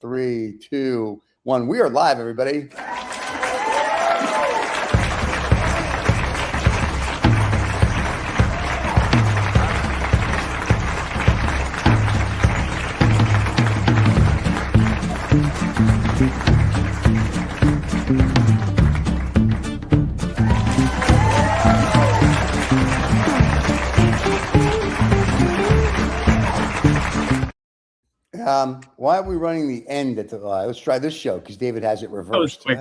3, 2, 1. We are live, everybody. Why are we running the end at the let's try this show because David has it reversed. Sure,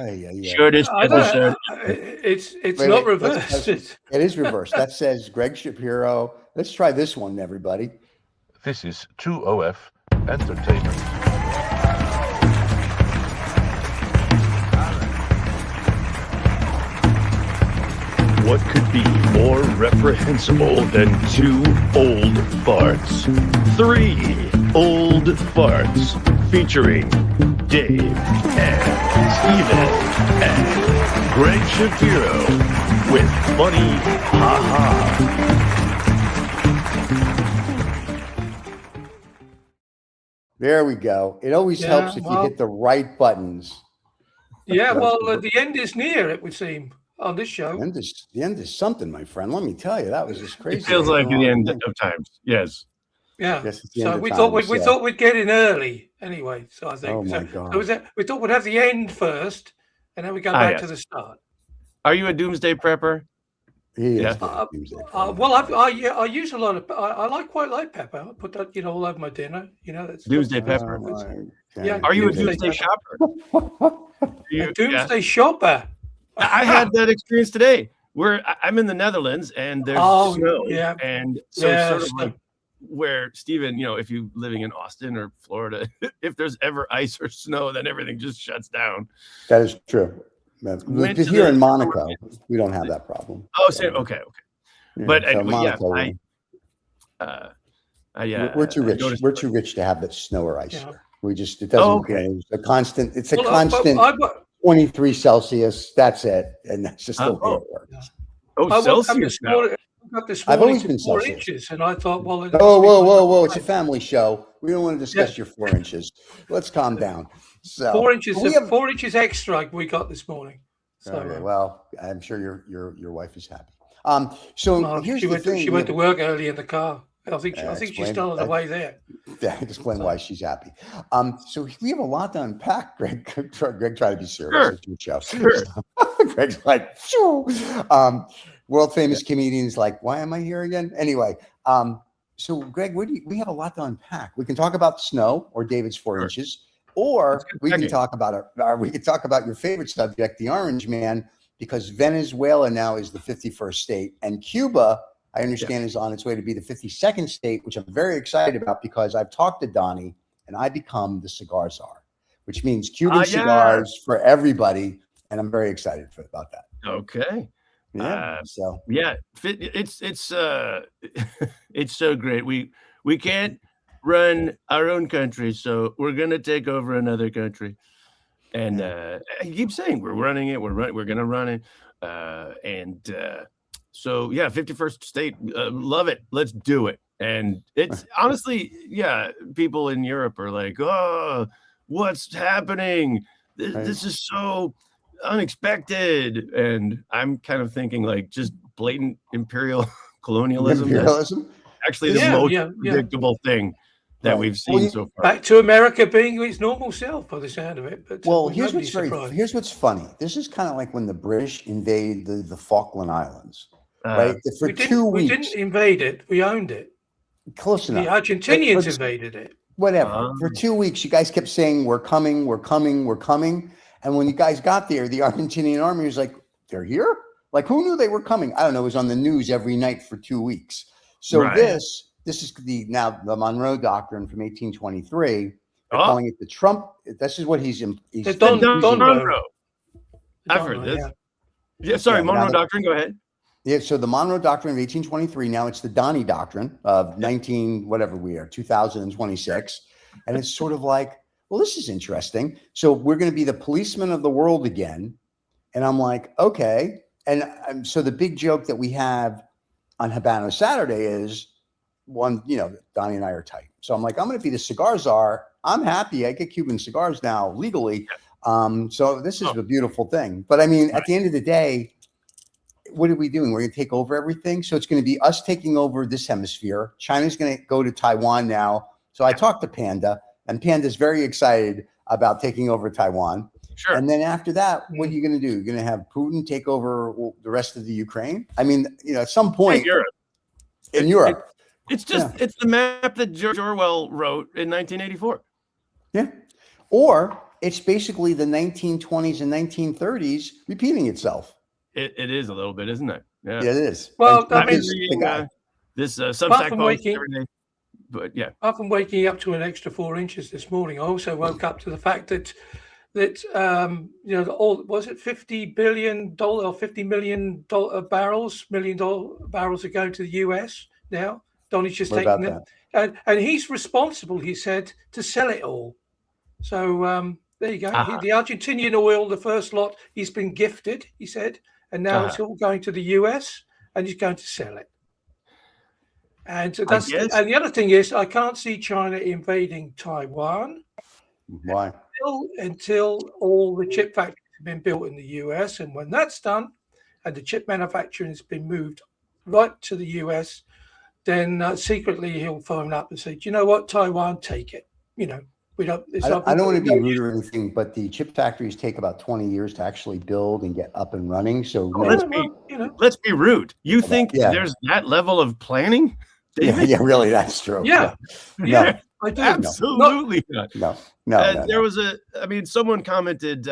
this episode. It's not reversed. It is reversed. That says Greg SHAPIRO. Let's try this one, everybody. This is 2OF Entertainment. What could be more reprehensible than 2 old farts? 3 old farts featuring Dave and Steven and Greg SHAPIRO with funny ha-ha. There we go. It always helps if you hit the right buttons. Yeah, well, the end is near, it would seem, on this show. The end is something, my friend. Let me tell you, that was just crazy. It feels like the end of times. Yes. Yeah. Yes, so we thought we'd get in early anyway. So I think. Oh my God. We thought we'd have the end first, and then we go back to the start. Are you a doomsday prepper? He is. Well, I use a lot of. I quite like pepper. I put that all over my dinner. That's doomsday pepper. Yeah. Are you a doomsday shopper? A doomsday shopper. I had that experience today. I'm in the Netherlands and there's snow. Yeah. And so it's sort of like where Steven, if you're living in Austin or Florida, if there's ever ice or snow, then everything just shuts down. That is true. Here in Monaco, we don't have that problem. Oh, okay. Yeah, but so anyway, we're too rich. We're too rich to have that snow or ice. Yeah. We just it doesn't. It's a constant. It's a constant. 23 Celsius. That's it, and that's just the way it works. Oh, Celsius now. I've always been 4 Celsius. inches, and I thought, well, whoa! It's a family show. We don't want to discuss your 4 inches. Let's calm down. So 4 inches. 4 inches extra we got this morning. So, okay, well, I'm sure your wife is happy. So here's the thing. She went to work early in the car. I think she's still on the way there. Yeah, explain why she's happy. So we have a lot to unpack, Greg. Greg, try to be serious. Sure. Greg's like, world famous comedians like, why am I here again? Anyway, so Greg, we have a lot to unpack. We can talk about snow or David's 4 inches, or we can talk about your favorite subject, the Orange Man, because Venezuela now is the 51st state, and Cuba, I understand, is on its way to be the 52nd state, which I'm very excited about because I've talked to Donnie and I become the cigar czar, which means Cuban cigars for everybody. And I'm very excited about that. Okay. Yeah. It's so great. We can't run our own country, so we're going to take over another country. And I keep saying we're running it. We're going to run it. So 51st state, love it. Let's do it. And it's honestly, people in Europe are like, oh, what's happening? This is so unexpected. And I'm kind of thinking like just blatant imperial colonialism. Actually the most predictable thing that we've seen so far. Back to America being its normal self by the sound of it. But here's what's funny. This is kind of like when the British invaded the Falkland Islands. Right? For 2 weeks. We didn't invade it. We owned it. Close enough. The Argentinians invaded it. Whatever. For 2 weeks, you guys kept saying, we're coming. And when you guys got there, the Argentinian army was like, they're here? Like, who knew they were coming? I don't know. It was on the news every night for 2 weeks. So this is the Monroe Doctrine from 1823. They're calling it the Trump. This is what he's Don Monroe. I've heard this. Monroe Doctrine. Go ahead. Yeah, so the Monroe Doctrine of 1823, now it's the Donnie Doctrine of 2026. And it's sort of like, well, this is interesting. So we're going to be the policemen of the world again. And I'm like, okay. And so the big joke that we have on Habano Saturday is Donnie and I are tight. So I'm like, I'm going to be the cigar czar I'm happy. I get Cuban cigars now legally. So this is a beautiful thing. But I mean, at the end of the day, what are we doing? We're going to take over everything. So it's going to be us taking over this hemisphere. China's going to go to Taiwan now. So I talked to Panda, and Panda's very excited about taking over Taiwan. Sure. And then after that, what are you going to do? You're going to have Putin take over the rest of the Ukraine? I mean, at some point in Europe. It's just it's the map that George Orwell wrote in 1984. Yeah. Or it's basically the 1920s and 1930s repeating itself. It is a little bit, isn't it? Yeah, it is. Well, I've been reading this Substack post every day. But yeah, apart from waking up to an extra 4 inches this morning, I also woke up to the fact that was it $50 billion or $50 million barrels are going to the US now. Donny's just taking them, and he's responsible, he said, to sell it all. So there you go. The Argentinian oil, the first lot, he's been gifted, he said, and now it's all going to the US, and he's going to sell it. And so and the other thing is, I can't see China invading Taiwan. Why? Until all the chip factories have been built in the US, and when that's done, and the chip manufacturing has been moved right to the US, then secretly he'll phone up and say, "Do you know what, Taiwan, take it." We don't. I don't want to be rude or anything, but the chip factories take about 20 years to actually build and get up and running. So let's be rude. You think there's that level of planning? Yeah, really, that's true. Yeah. I do. Absolutely not. No. There was someone commented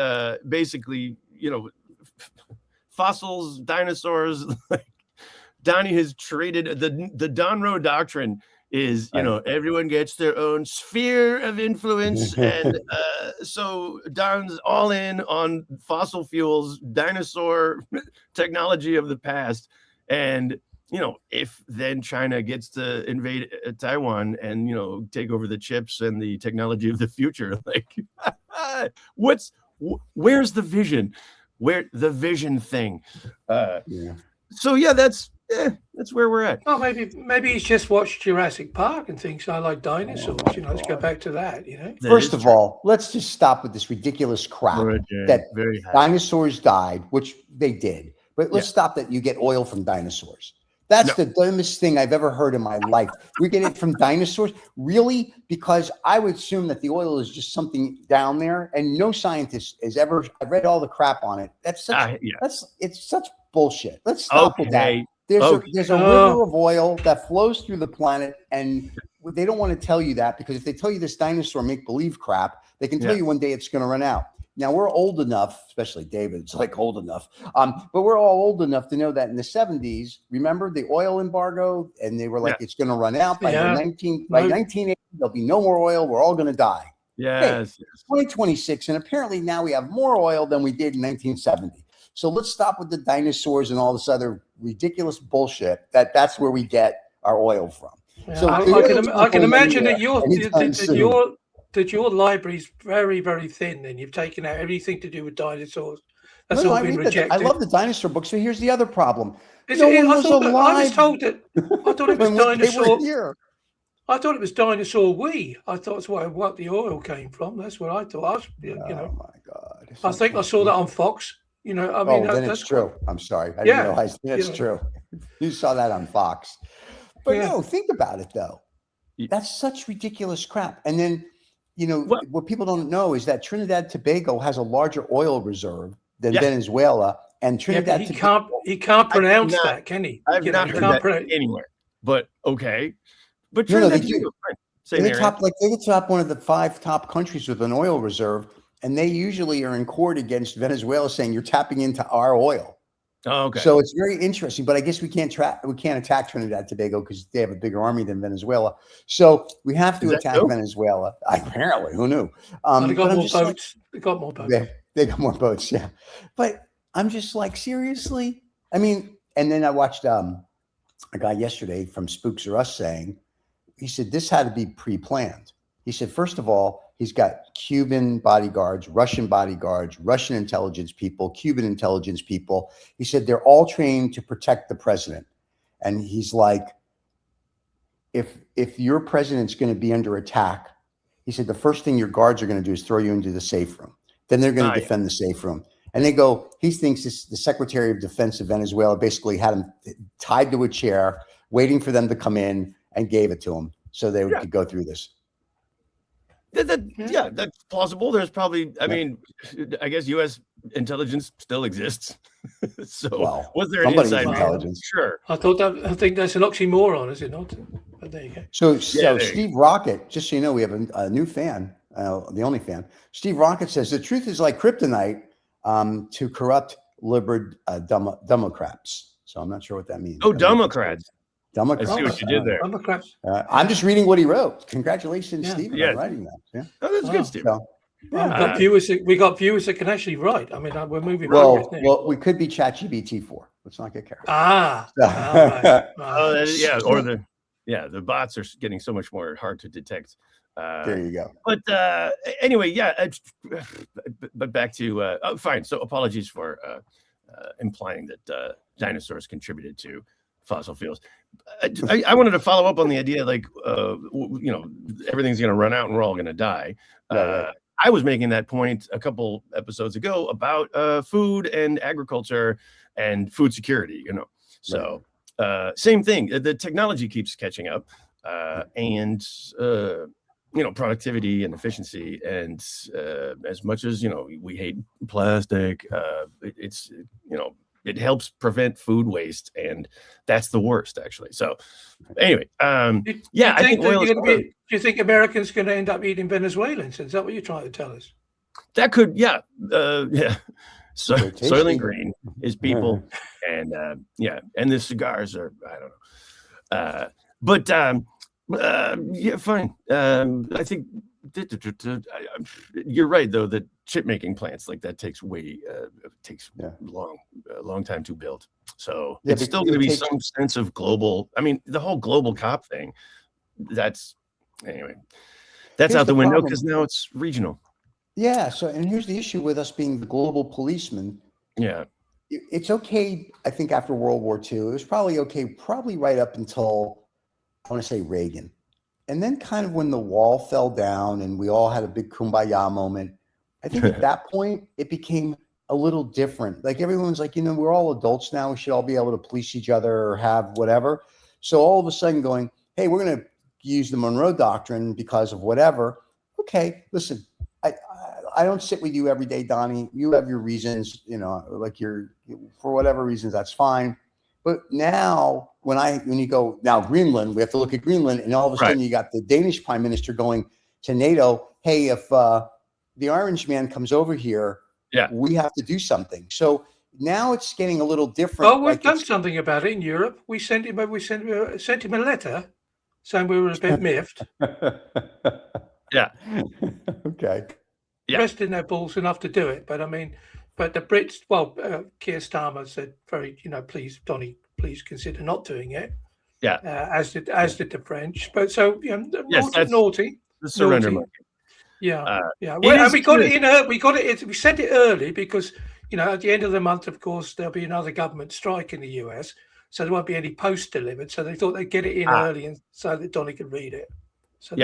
basically, fossils, dinosaurs. Like Donnie has traded the Donroe doctrine is, everyone gets their own sphere of influence. And so Don's all in on fossil fuels, dinosaur technology of the past. And if then China gets to invade Taiwan and, take over the chips and the technology of the future, like, where's the vision? Where the vision thing? So that's where we're at. Well, maybe he's just watched Jurassic Park and thinks I like dinosaurs. Let's go back to that. First of all, let's just stop with this ridiculous crap that dinosaurs died, which they did. But let's stop that you get oil from dinosaurs. That's the dumbest thing I've ever heard in my life. We get it from dinosaurs? Really? Because I would assume that the oil is just something down there, and no scientist has ever. I read all the crap on it. It's such bullshit. Let's stop with that. There's a river of oil that flows through the planet, and they don't want to tell you that, because if they tell you this dinosaur make-believe crap, they can tell you one day it's going to run out. Now, we're old enough, especially David's like old enough, but we're all old enough to know that in the 70s, remember the oil embargo? And they were like, it's going to run out by 1980, there'll be no more oil. We're all going to die. Yes. Hey, 2026, and apparently now we have more oil than we did in 1970. So let's stop with the dinosaurs and all this other ridiculous bullshit. That's where we get our oil from. Yeah, so I can imagine that your library's very, very thin, and you've taken out everything to do with dinosaurs. That's all been rejected. I love the dinosaur book. So here's the other problem. I was told that. I thought it was dinosaur. I thought it was dinosaur wee. I thought it's what the oil came from. That's what I thought. Oh my God! I think I saw that on Fox. Then it's true. I'm sorry. I didn't realize it's true. You saw that on Fox. But no, think about it though. That's such ridiculous crap. And then, what people don't know is that Trinidad and Tobago has a larger oil reserve than Venezuela. And Trinidad he can't pronounce that, can he? I've not heard that anywhere. But okay. But Trinidad they do. They're top one of the 5 top countries with an oil reserve. And they usually are in court against Venezuela saying you're tapping into our oil. Oh, okay. So it's very interesting, but I guess we can't attack Trinidad and Tobago because they have a bigger army than Venezuela. So we have to attack Venezuela. Apparently, who knew? They got more boats. They got more boats. They got more boats. Yeah, but I'm just like, seriously. I mean, and then I watched a guy yesterday from Spooks Or Us saying, he said this had to be pre-planned. He said, first of all, he's got Cuban bodyguards, Russian intelligence people, Cuban intelligence people. He said they're all trained to protect the president. And he's like, if your president's going to be under attack, He said the first thing your guards are going to do is throw you into the safe room. Then they're going to defend the safe room. And they go, he thinks the Secretary of Defense of Venezuela basically had him tied to a chair, waiting for them to come in, and gave it to him so they could go through this. Yeah, that's plausible. There's probably, I mean, I guess U.S. intelligence still exists. So was there an inside intelligence? Sure. I think that's an oxymoron, is it not? But there you go. So Steve Rocket, just so you know, we have a new fan, the only fan. Steve Rocket says the truth is like kryptonite to corrupt liberal Democrats. So I'm not sure what that means. Oh, Democrats. Democrats. I see what you did there. Democrats. I'm just reading what he wrote. Congratulations, Steve, on writing that. Yeah. Oh, that's good, Steve. So, we got viewers that can actually write. I mean, we're moving. Well, we could be ChatGPT 4. Let's not get carried. Or the bots are getting so much more hard to detect. There you go. But anyway, but back to fine. So apologies for implying that dinosaurs contributed to fossil fuels. I wanted to follow up on the idea, like, everything's going to run out and we're all going to die. I was making that point a couple episodes ago about food and agriculture and food security, So same thing. The technology keeps catching up and, productivity and efficiency. And as much as, we hate plastic, it helps prevent food waste, and that's the worst, actually. So, anyway, I think oil. Do you think Americans going to end up eating Venezuelans? Is that what you're trying to tell us? That could, Soylent Green is people, and and the cigars are, I don't know, fine. I think you're right, though, that chip making plants like that takes a long time to build. So it's still going to be some sense of global. I mean, the whole global COP thing. That's out the window because now it's regional. Yeah. So, and here's the issue with us being the global policeman. Yeah. It's okay. I think after World War II, it was probably okay, probably right up until, I want to say, Reagan. And then kind of when the wall fell down and we all had a big kumbaya moment, I think at that point, it became a little different. Like everyone's like, we're all adults now. We should all be able to police each other or have whatever. So all of a sudden going, hey, we're going to use the Monroe Doctrine because of whatever. Okay, listen, I don't sit with you every day, Donnie. You have your reasons, for whatever reasons, that's fine. But now when you go now Greenland, we have to look at Greenland, and all of a sudden you got the Danish prime minister going to NATO, hey, if the Orange Man comes over here, we have to do something. So now it's getting a little different. Oh, we've done something about it in Europe. We sent him a letter saying we were a bit miffed. Yeah. Okay. Yeah. Resting their balls enough to do it, but the Brits. Well, Keir Starmer said, please, Donny, please consider not doing it. Yeah. As did the French. But so naughty. The surrender monkey. Yeah. We got it in. We sent it early because at the end of the month, of course, there'll be another government strike in the US, so there won't be any post delivered. So they thought they'd get it in early, and so that Donny could read it. So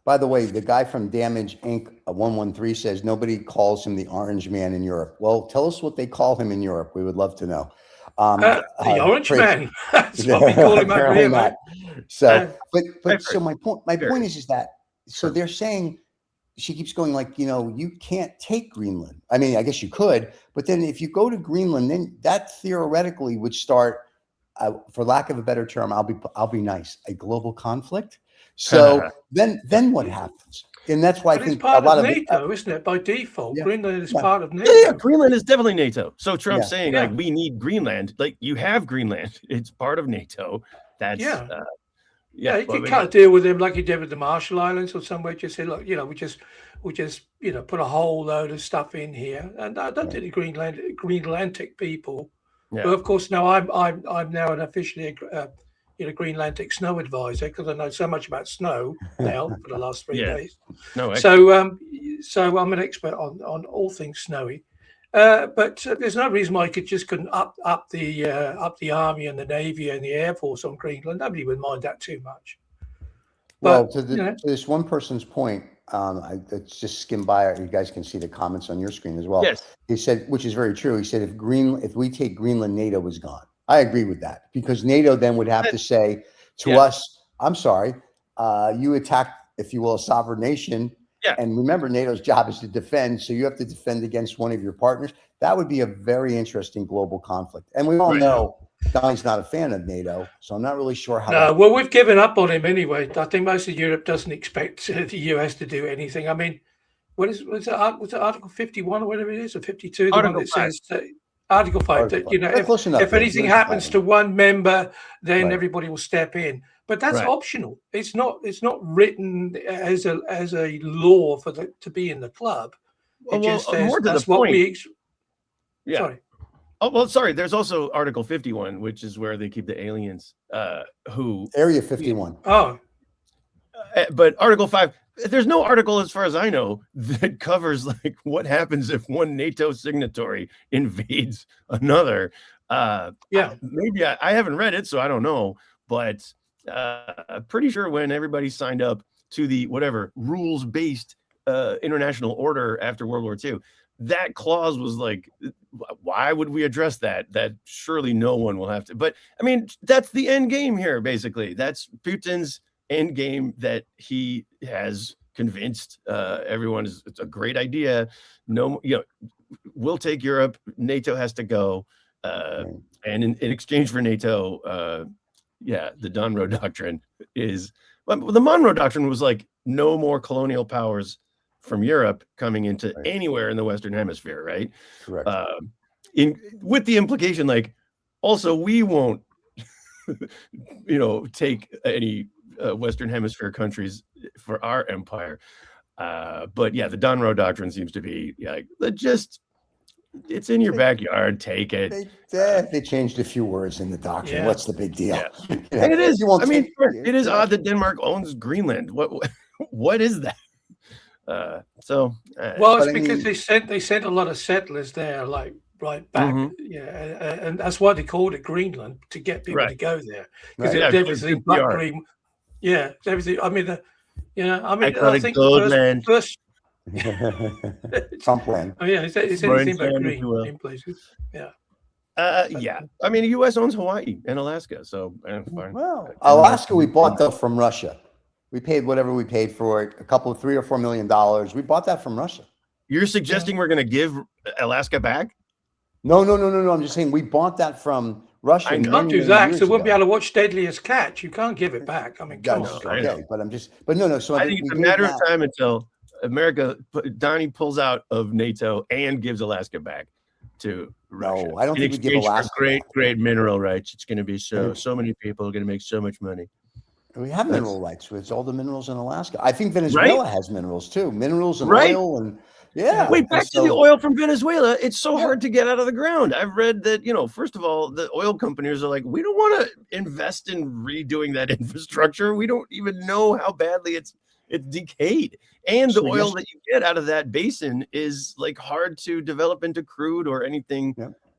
By the way, the guy from Damage Inc. 113 says nobody calls him the Orange Man in Europe. Well, tell us what they call him in Europe. We would love to know. The Orange Man. That's what we call him over here, mate. So, so my point is that they're saying, she keeps going like, you can't take Greenland. I mean, I guess you could, but then if you go to Greenland, then that theoretically would start, for lack of a better term, I'll be nice, a global conflict. So then what happens? And that's why I think a lot of NATO, isn't it? By default, Greenland is part of NATO. Yeah, Greenland is definitely NATO. So Trump's saying like we need Greenland. Like you have Greenland, it's part of NATO. That's you can't deal with them like you did with the Marshall Islands or somewhere. Just say, look, we just put a whole load of stuff in here, and I don't think the Greenlandic people. Yeah. Well, of course, now I'm now an officially Greenlandic snow advisor because I know so much about snow now for the last 3 days. So I'm an expert on all things snowy. But there's no reason why you couldn't up the army and the navy and the air force on Greenland. Nobody would mind that too much. Well, But to this one person's point, let's just skim by it. You guys can see the comments on your screen as well. Yes. He said, which is very true. He said, if we take Greenland, NATO is gone. I agree with that, because NATO then would have to say to us, I'm sorry, you attacked, if you will, a sovereign nation. Yeah. And remember, NATO's job is to defend. So you have to defend against one of your partners. That would be a very interesting global conflict. And we all know Don's not a fan of NATO, so I'm not really sure how. No, well, we've given up on him anyway. I think most of Europe doesn't expect the US to do anything. I mean, was it Article 51 or whatever it is, or 52? The one that says Article 5 that if anything happens to one member, then everybody will step in. But that's optional. It's not written as a law to be in the club. It just says more to that's the what point. Sorry. Oh, well, sorry. There's also Article 51, which is where they keep the aliens who... Area 51. Oh. But Article 5, there's no article, as far as I know, that covers like what happens if one NATO signatory invades another. Maybe I haven't read it, so I don't know. But I'm pretty sure when everybody signed up to the whatever rules-based international order after World War II, that clause was like, why would we address that? That surely no one will have to. But I mean, that's the end game here, basically. That's Putin's end game, that he has convinced everyone it's a great idea. No, we'll take Europe. NATO has to go. And in exchange for NATO, the Monroe Doctrine is, the Monroe Doctrine was like no more colonial powers from Europe coming into anywhere in the Western Hemisphere, right? Correct. With the implication, like, also we won't, take any Western Hemisphere countries for our empire. But yeah, the Monroe Doctrine seems to be like, it's in your backyard, take it. They changed a few words in the doctrine. Yeah. What's the big deal? Yeah. And it is. I mean, it is odd that Denmark owns Greenland. What is that? It's because they sent a lot of settlers there, like right back, and that's why they called it Greenland, to get people to go there, because it's everything but green. Yeah, it's everything. I mean, I think first Trump land. Oh yeah, it's anything but green in places. Yeah. I mean, the U.S. owns Hawaii and Alaska, so fine. Well, Alaska we bought though from Russia. We paid whatever we paid for it, $3 or $4 million. We bought that from Russia. You're suggesting we're going to give Alaska back? No. I'm just saying we bought that from Russia. I can't do that because they won't be able to watch Deadliest Catch. You can't give it back. I mean, come on. Okay, but no. So I think it's a matter of time until Donnie pulls out of NATO and gives Alaska back to Russia. No, I don't think we give Alaska great mineral rights. It's going to be so many people are going to make so much money. We have mineral rights. It's all the minerals in Alaska. I think Venezuela has minerals too. Minerals and oil and Wait, back to the oil from Venezuela. It's so hard to get out of the ground. I've read that, first of all, the oil companies are like, we don't want to invest in redoing that infrastructure. We don't even know how badly it's decayed. And the oil that you get out of that basin is like hard to develop into crude or anything.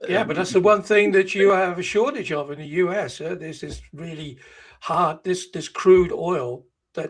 Yeah, but that's the one thing that you have a shortage of in the US. There's this really hard, this crude oil. We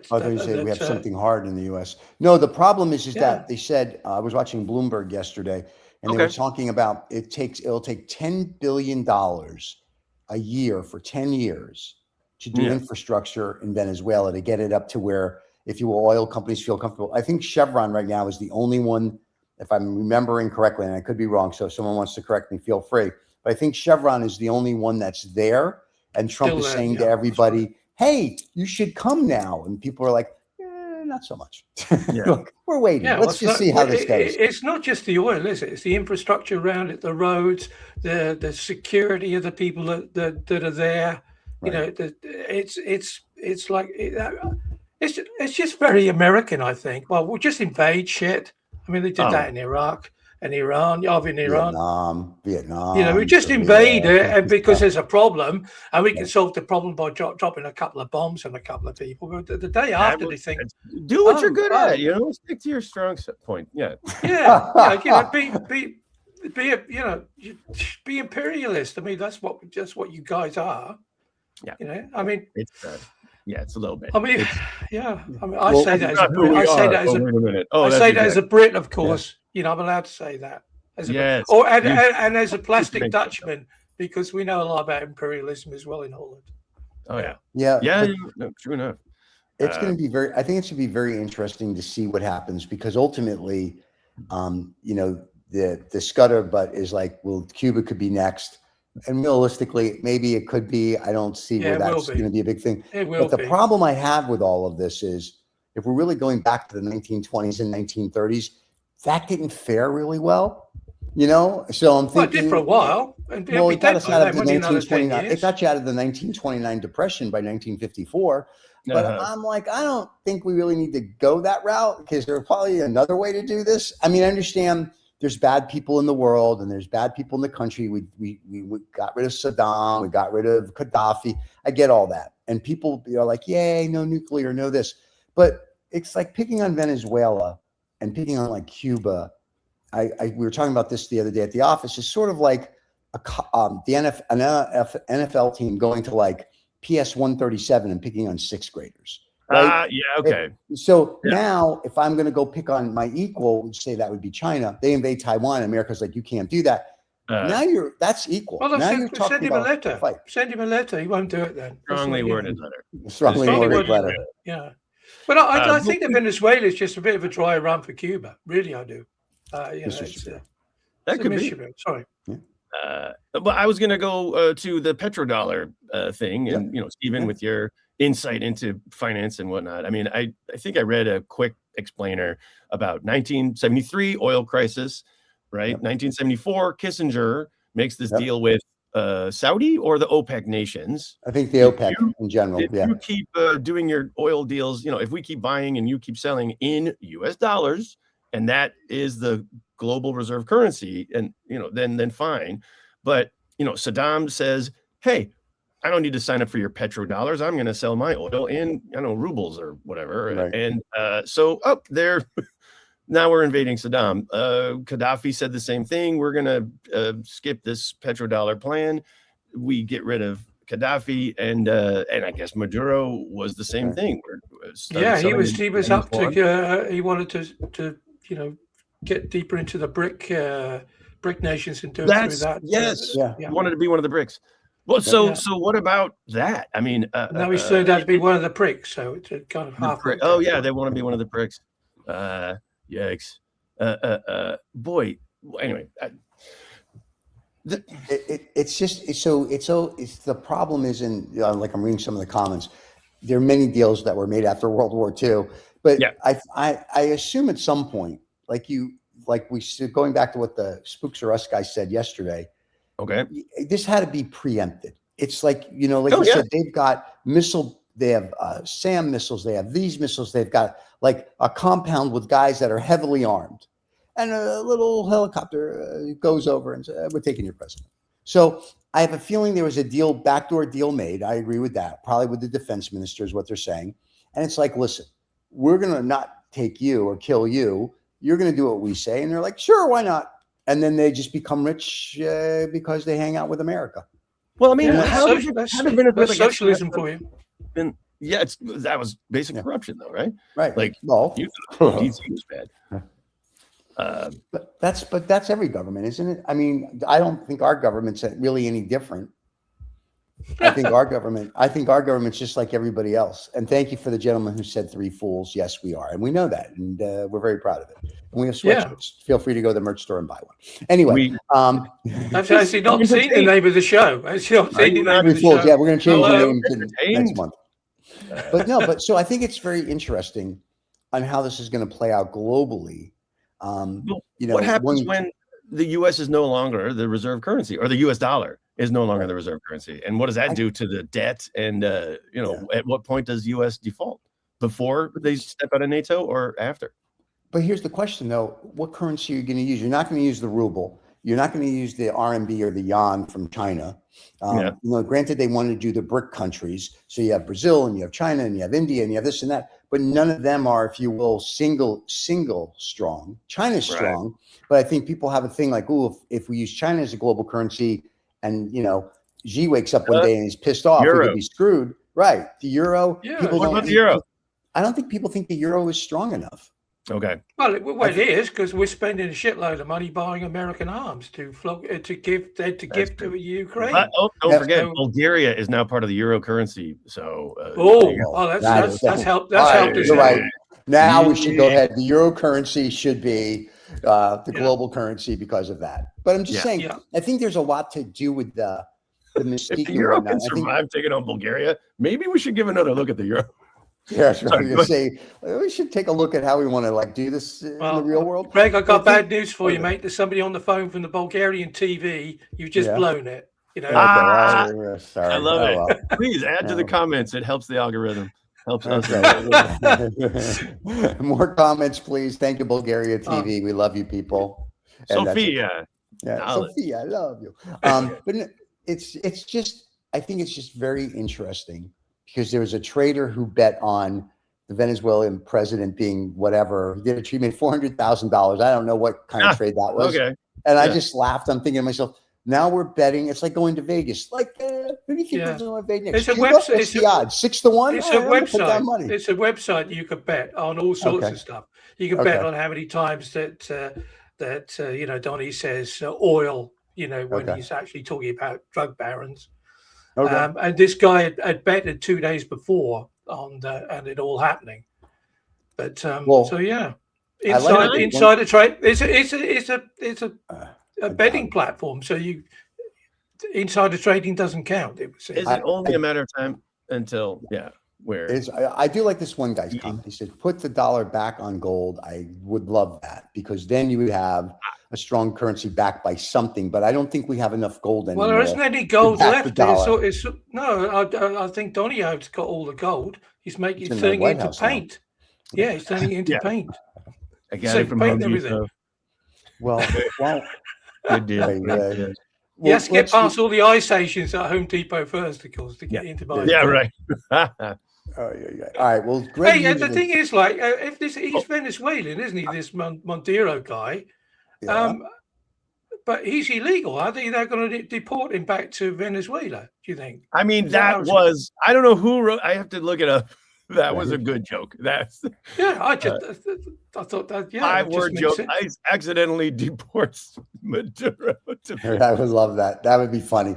have something hard in the U.S. No, the problem is that they said, I was watching Bloomberg yesterday, and they were talking about it'll take $10 billion a year for 10 years to do infrastructure in Venezuela to get it up to where, if you will, oil companies feel comfortable. I think Chevron right now is the only one, if I'm remembering correctly, and I could be wrong, so if someone wants to correct me, feel free. But I think Chevron is the only one that's there, and Trump is saying to everybody, hey, you should come now. And people are like, not so much. Look, we're waiting. Let's just see how this goes. It's not just the oil, is it? It's the infrastructure around it, the roads, the security of the people that are there. Right. It's like it's just very American, I think. Well, we'll just invade shit. I mean, they did that in Iraq. And Iran, Vietnam. We just invade it, and because there's a problem, and we can solve the problem by dropping a couple of bombs on a couple of people. But the day after, they think, do what you're good at. Stick to your strong point. Be imperialist. I mean, that's what you guys are. Yeah. I mean, it's bad. Yeah, it's a little bit. I mean, It's- I say that as a Brit. I say that as a. wait a minute. Oh, I that's say that as a exact- Brit, of course. You know, I'm allowed to say that. As a Brit. Yes. Or and, You- and as a plastic make- Dutchman, because we know a lot about imperialism as well in Holland. Oh yeah. Yeah. Yeah. but No, true enough. It's going to be I think it's going to be very interesting to see what happens, because ultimately, you know, the scuttlebutt is like, well, Cuba could be next. And realistically, maybe it could be. I don't see where that's going to be a big thing. It will But the problem I have with all of this is, if we're really going back to the 1920s and 1930s, that didn't fare really well, you know? So I'm Well, it thinking, did for a while. And well, it got us out of the wouldn't it, another 10 1929. It years? got you out of the 1929 depression by 1954. But I'm like, I don't think we really need to go that route, because there's probably another way to do this. I mean, I understand there's bad people in the world and there's bad people in the country. We got rid of Saddam, we got rid of Gaddafi. I get all that. And people are like, yay, no nuclear, no this. But it's like picking on Venezuela and picking on like Cuba. We were talking about this the other day at the office. It's sort of like the NFL team going to like PS 137 and picking on sixth graders. Right? Yeah. Okay. So now, if I'm going to go pick on my equal, say that would be China. They invade Taiwan. America's like, you can't do that. Now that's equal. Well, now you're talking send him a about letter. fight. Send him a letter. He won't do it then. Strongly worded letter. Strongly worded letter. Yeah. But I think that Venezuela is just a bit of a dry run for Cuba. Really, I do. You know, that could be. Sorry. But I was going to go to the petrodollar thing, and you know, Stephen, with your insight into finance and whatnot. I mean, I think I read a quick explainer about 1973 oil crisis, right? 1974, Kissinger makes this deal with Saudi or the OPEC nations. I think the OPEC in general. If you keep doing your oil deals, you know, if we keep buying and you keep selling in US dollars, and that is the global reserve currency, and you know, then fine. But you know, Saddam says, hey, I don't need to sign up for your petrodollars. I'm going to sell my oil in, I don't know, rubles or whatever. Right. And so up there, now we're invading Saddam. Gaddafi said the same thing. We're going to skip this petrodollar plan. We get rid of Gaddafi, and I guess Maduro was the same thing. He was up to he wanted to you know, get deeper into the BRIC nations and do it through that. Yes, wanted to be one of the BRICS. Well, so what about that? I mean, now he's turned out to be one of the BRICS, so it's a kind of half. Oh yeah, they want to be one of the BRICS. Yikes! Boy. Anyway, it's the problem is in like I'm reading some of the comments. There are many deals that were made after World War II, but I assume at some point, going back to what the Spooks or Us guy said yesterday. Okay. This had to be preempted. It's like, you know, like you said, they've got they have SAM missiles, they have these missiles, they've got like a compound with guys that are heavily armed. And a little helicopter goes over and says, we're taking your president. So I have a feeling there was a backdoor deal made. I agree with that. Probably with the defense minister is what they're saying. And it's like, listen, we're going to not take you or kill you. You're going to do what we say. And they're like, sure, why not? And then they just become rich because they hang out with America. Well, I mean, how did Venezuela socialism for you? That was basic corruption, though, right? Right. Like, DC was bad. But that's every government, isn't it? I mean, I don't think our government's really any different. I think our government's just like everybody else. And thank you for the gentleman who said 3 fools. Yes, we are. And we know that. And we're very proud of it. And we have sweatshirts. Feel free to go to the merch store and buy one. Anyway. I've actually not seen the name of the show. Yeah, we're going to change the name to next month. So I think it's very interesting on how this is going to play out globally. You know, what happens when the U.S. is no longer the reserve currency, or the U.S. dollar is no longer the reserve currency? And what does that do to the debt? And, you know, at what point does U.S. default? Before they step out of NATO or after? But here's the question, though. What currency are you going to use? You're not going to use the ruble. You're not going to use the RMB or the yuan from China. You know, granted, they wanted to do the BRIC countries. So you have Brazil and you have China and you have India and you have this and that. But none of them are, if you will, single strong. China's strong. But I think people have a thing like, oh, if we use China as a global currency and, you know, Xi wakes up one day and he's pissed off, we could be screwed. Right. The euro. Yeah. People What don't about the euro? I don't think people think the euro is strong enough. Okay. Well, it is because we're spending a shitload of money buying American arms to give to Ukraine. But, don't Yeah, forget, so- Bulgaria is now part of the euro currency. So that's helped. That's All right, helped us. you're out. right. Now we should go ahead. The euro currency should be the global currency because of that. But I'm just saying, Yeah. I think there's a lot to do with the mystique. If the and euro whatnot. can I think, survive taking on Bulgaria, maybe we should give another look at the euro. yeah, that's right. I Sorry, was gonna say we should take a look at how we want to do this in the real world. Greg, I got But I bad news for you, mate. There's somebody on the phone from the Bulgarian TV. You've just blown it. You know. Okay, sorry. I love it. Well. Please add to the comments. It helps the algorithm. Helps us. Okay. More comments, please. Thank you, Bulgaria TV. We love you, people. And Sophia. Sophia, I love you. But it's just, I think it's just very interesting because there was a trader who bet on the Venezuelan president being whatever. He did a treatment, $400,000. I don't know what kind of trade that was. Okay. And I just laughed. I'm thinking to myself, now we're betting. It's like going to Vegas. Like, who do you think is going to Vegas? It's a website. What's the odds? 6 to 1. It's a website. It's a website you could bet on all sorts of stuff. You can bet on how many times that Donnie says oil. When he's actually talking about drug barons. Okay. And this guy had betted 2 days before on and it all happening. But so yeah, insider trade. It's a betting platform. So insider trading doesn't count. Is it only a matter of time until I do like this one guy's comment. He said, "Put the dollar back on gold." I would love that because then you would have a strong currency backed by something. But I don't think we have enough gold anymore. Well, there isn't any gold left. No, I think Donio's got all the gold. He's turning it into paint. Yeah, he's turning it into paint. I got it from Home Depot. Well, good deal. You have to get past all the eye stations at Home Depot first, of course, to get into buying. Yeah, right. All right. Well, Greg. Hey, the thing is, like, if he's Venezuelan, isn't he? This Montero guy. Yeah. But he's illegal. I think they're going to deport him back to Venezuela. Do you think? I mean, I don't know who wrote. I have to look it up. That was a good joke. I thought that. Yeah, 5-word joke. I accidentally deports Maduro. I would love that. That would be funny.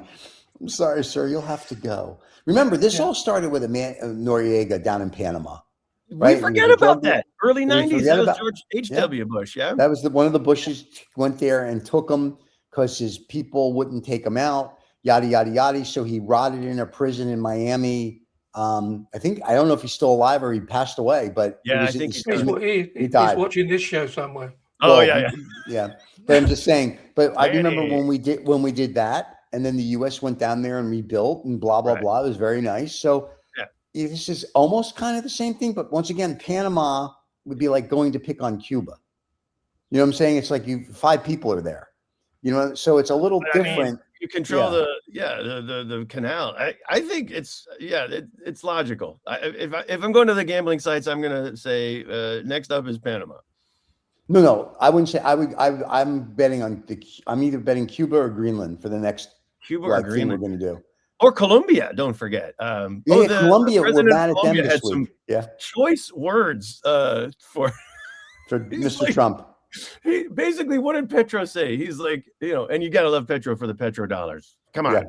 I'm sorry, sir. You'll have to go. Remember, this all started with a man Noriega down in Panama. Right? We forget about that. Early 90s. That was George H.W. Bush. Yeah. That was one of the Bushes went there and took him because his people wouldn't take him out. Yada yada yada. So he rotted in a prison in Miami. I don't know if he's still alive or he passed away, but I think he He's died. watching this show somewhere. Yeah. But I'm just saying. But I remember when we did that, and then the U.S. went down there and rebuilt and blah blah blah. It was very nice. So this is almost kind of the same thing, but once again, Panama would be like going to pick on Cuba. You know what I'm saying? It's like 5 people are there. So it's a little different. You control the canal. I think it's logical. If I'm going to the gambling sites, I'm going to say next up is Panama. No, I wouldn't say. I'm betting on I'm either betting Cuba or Greenland for the next Cuba or Greenland we're going to do. Or Colombia, don't forget. Colombia, we're mad at them this week. Choice words for Mr. Trump. He basically, what did Petro say? He's like, and you gotta love Petro for the petrodollars. Come on.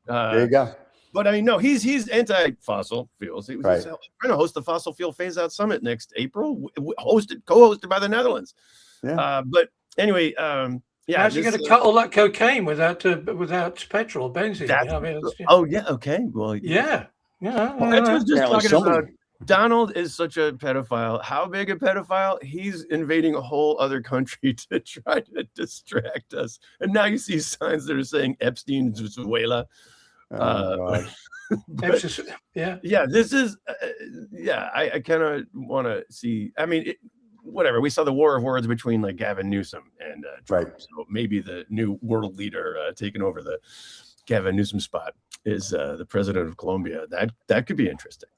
There you go. But I mean, no, he's anti-fossil fuels. He's trying to host the fossil fuel phase-out summit next April, co-hosted by the Netherlands. Yeah. But anyway, how's he going to cut all that cocaine without petrol, benzene? Okay. Well, Petro's just talking about. Donald is such a pedophile. How big a pedophile? He's invading a whole other country to try to distract us. And now you see signs that are saying Epstein's Venezuela. This is I kind of want to see. I mean, whatever. We saw the war of words between like Gavin Newsom and Trump. So maybe the new world leader taking over the Gavin Newsom spot is the president of Colombia. That could be interesting.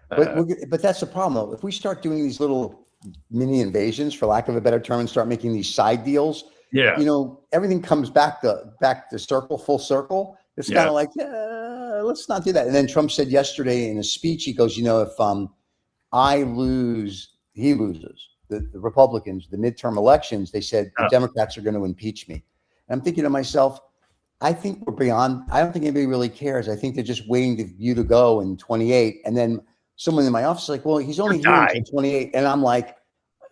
But that's the problem. If we start doing these little mini invasions, for lack of a better term, and start making these side deals, everything comes back to full circle. It's kind of like, let's not do that. And then Trump said yesterday in a speech, he goes, if I lose, he loses. The Republicans, the midterm elections, they said the Democrats are going to impeach me. And I'm thinking to myself, I think we're beyond. I don't think anybody really cares. I think they're just waiting for you to go in 28. And then someone in my office is like, well, he's only here until 28. And I'm like,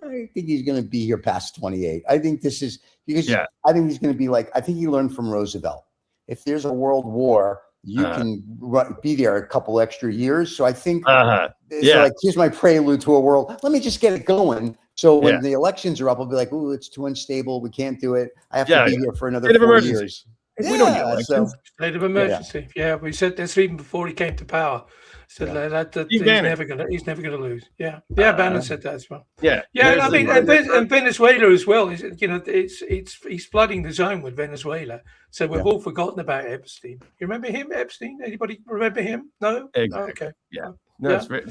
I think he's going to be here past 28. I think this is because I think he's going to be like, I think he learned from Roosevelt. If there's a world war, you can be there a couple extra years. So I think it's like, here's my prelude to a world. Let me just get it going. So when the elections are up, I'll be like, "Ooh, it's too unstable. We can't do it. I have to be here for another 4 years." We don't get elections. State of emergency. Yeah, we said this even before he came to power. So that he's never gonna lose. Yeah, Bannon said that as well. Yeah. I mean, and Venezuela as well. He's flooding the zone with Venezuela. So we've all forgotten about Epstein. You remember him, Epstein? Anybody remember him? No. Okay. Yeah. No, it's very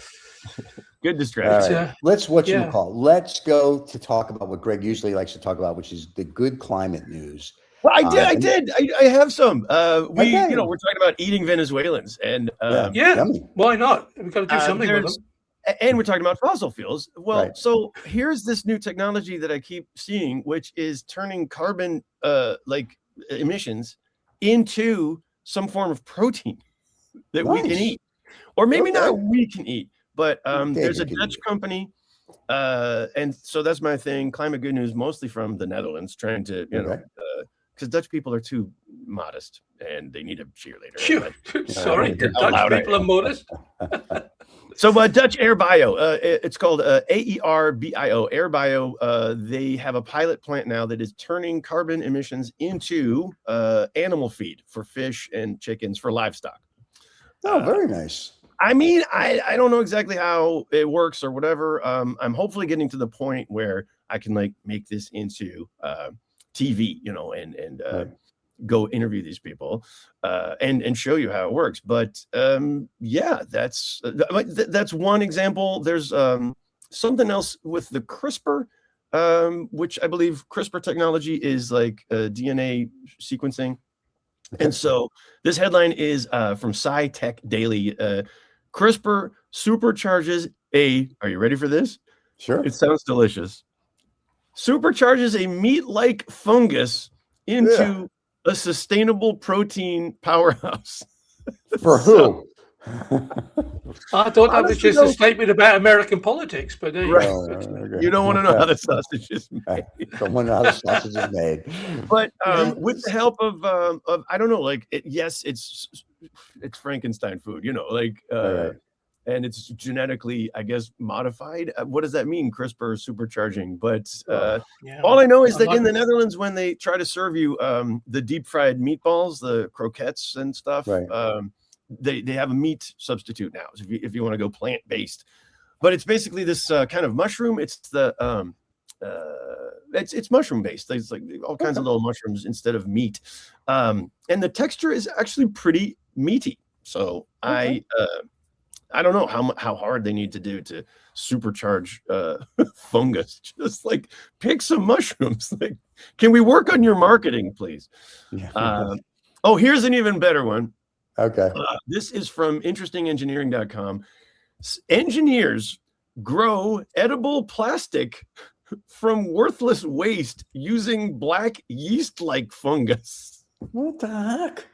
good distraction. Right. Let's Let's go to talk about what Greg usually likes to talk about, which is the good climate news. Well, I did. I have some. We're talking about eating Venezuelans, and why not? We've got to do something with them. And we're talking about fossil fuels. Well, so here's this new technology that I keep seeing, which is turning carbon emissions into some form of protein that we can eat. Or maybe not we can eat, but there's a Dutch company, and so that's my thing. Climate good news, mostly from the Netherlands, trying to, because Dutch people are too modest and they need a cheerleader. Sorry, the Dutch people are modest. So Dutch Air Bio, it's called AERBIO, Air Bio. They have a pilot plant now that is turning carbon emissions into animal feed for fish and chickens for livestock. Oh, very nice. I mean, I don't know exactly how it works or whatever. I'm hopefully getting to the point where I can make this into TV, and go interview these people and show you how it works. But that's one example. There's something else with the CRISPR, which I believe CRISPR technology is like DNA sequencing. And so this headline is from SciTech Daily. CRISPR supercharges are you ready for this? Sure. It sounds delicious. Supercharges a meat-like fungus into a sustainable protein powerhouse. For who? I thought that was just a statement about American politics, but you don't want to know how the sausage is made. Don't want to know how the sausage is made. But with the help of I don't know, it's Frankenstein food, and it's genetically, I guess, modified. What does that mean? CRISPR supercharging. But all I know is that in the Netherlands, when they try to serve you the deep fried meatballs, the croquettes and stuff, they have a meat substitute now. So if you want to go plant-based, but it's basically this kind of mushroom. It's the it's mushroom based. There's like all kinds of little mushrooms instead of meat, and the texture is actually pretty meaty. So I don't know how hard they need to do to supercharge fungus. Just pick some mushrooms. Can we work on your marketing, please? Here's an even better one. Okay. This is from interestingengineering.com. Engineers grow edible plastic from worthless waste using black yeast-like fungus. What the heck?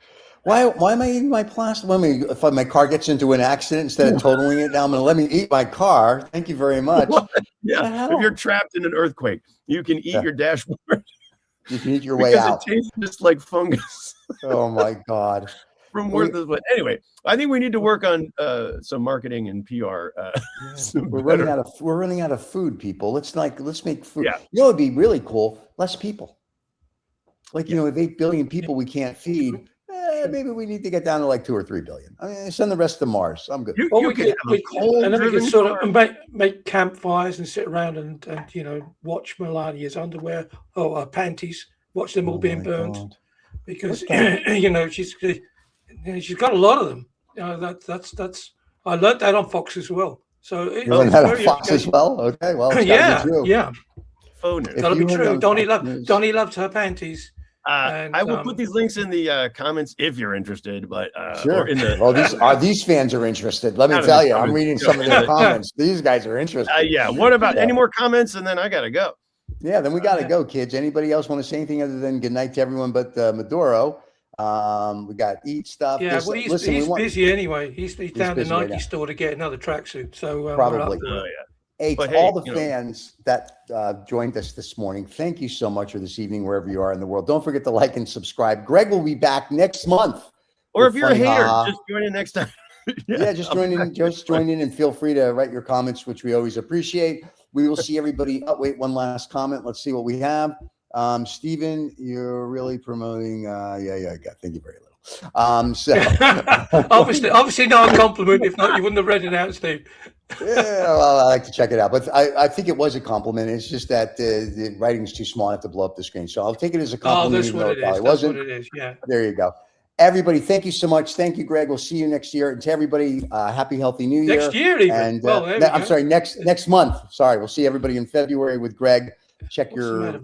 Why am I eating my plastic? If my car gets into an accident, instead of totaling it down, I'm going to let me eat my car. Thank you very much. Yeah. If you're trapped in an earthquake, you can eat your dashboard. You can eat your way out. It tastes just like fungus. Oh my God. From worthless waste. Anyway, I think we need to work on some marketing and PR. We're running out of food, people. Let's make food. Yeah. It'd be really cool. Less people. With 8 billion people we can't feed. Maybe we need to get down to 2 or 3 billion. I mean, send the rest to Mars. I'm good. We could sort of make campfires and sit around and watch Melania's underwear or her panties, watch them all being burned. God. Because she's got a lot of them. That's I learned that on Fox as well. So you learned that on Fox as well. Okay, well, yeah. Oh, no. That'll be true. Donnie loves her panties. I will put these links in the comments if you're interested. But sure. Or in the, well, these fans are interested. Let me tell you, I'm reading some of their comments. These guys are interested. Yeah. What about any more comments? And then I gotta go. Yeah, then we gotta go, kids. Anybody else want to say anything other than good night to everyone but Maduro? We got eat stuff. Yeah, well, he's busy anyway. He's down to Nike store to get another tracksuit. So probably. Hey, to all the fans that joined us this morning, thank you so much, or this evening, wherever you are in the world. Don't forget to like and subscribe. Greg will be back next month. Or if you're a hater, just join in next time. Just join in. Just join in, and feel free to write your comments, which we always appreciate. We will see everybody. Oh, wait, one last comment. Let's see what we have. Stephen, you're really promoting. Thank you very little. So obviously not a compliment. If not, you wouldn't have read it out, Steve. Yeah, well, I like to check it out, but I think it was a compliment. It's just that the writing is too small. I have to blow up the screen, so I'll take it as a compliment. That's what it is. That's what it is. Yeah. There you go. Everybody, thank you so much. Thank you, Greg. We'll see you next year. And to everybody, happy, healthy New Year. Next year, even. And I'm sorry, next month. Sorry, we'll see everybody in February with Greg. Check your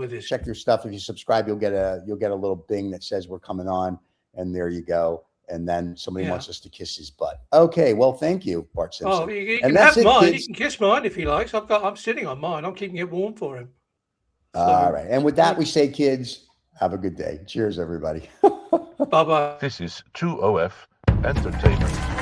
stuff. If you subscribe, you'll get a little bing that says we're coming on, and there you go. And then somebody wants us to kiss his butt. Okay, well, thank you, Bart Simpson. Oh, you can have mine. You can kiss mine if he likes. I'm sitting on mine. I'm keeping it warm for him. So, all right. And with that, we say, kids, have a good day. Cheers, everybody. Bye-bye. This is 2OF Entertainment.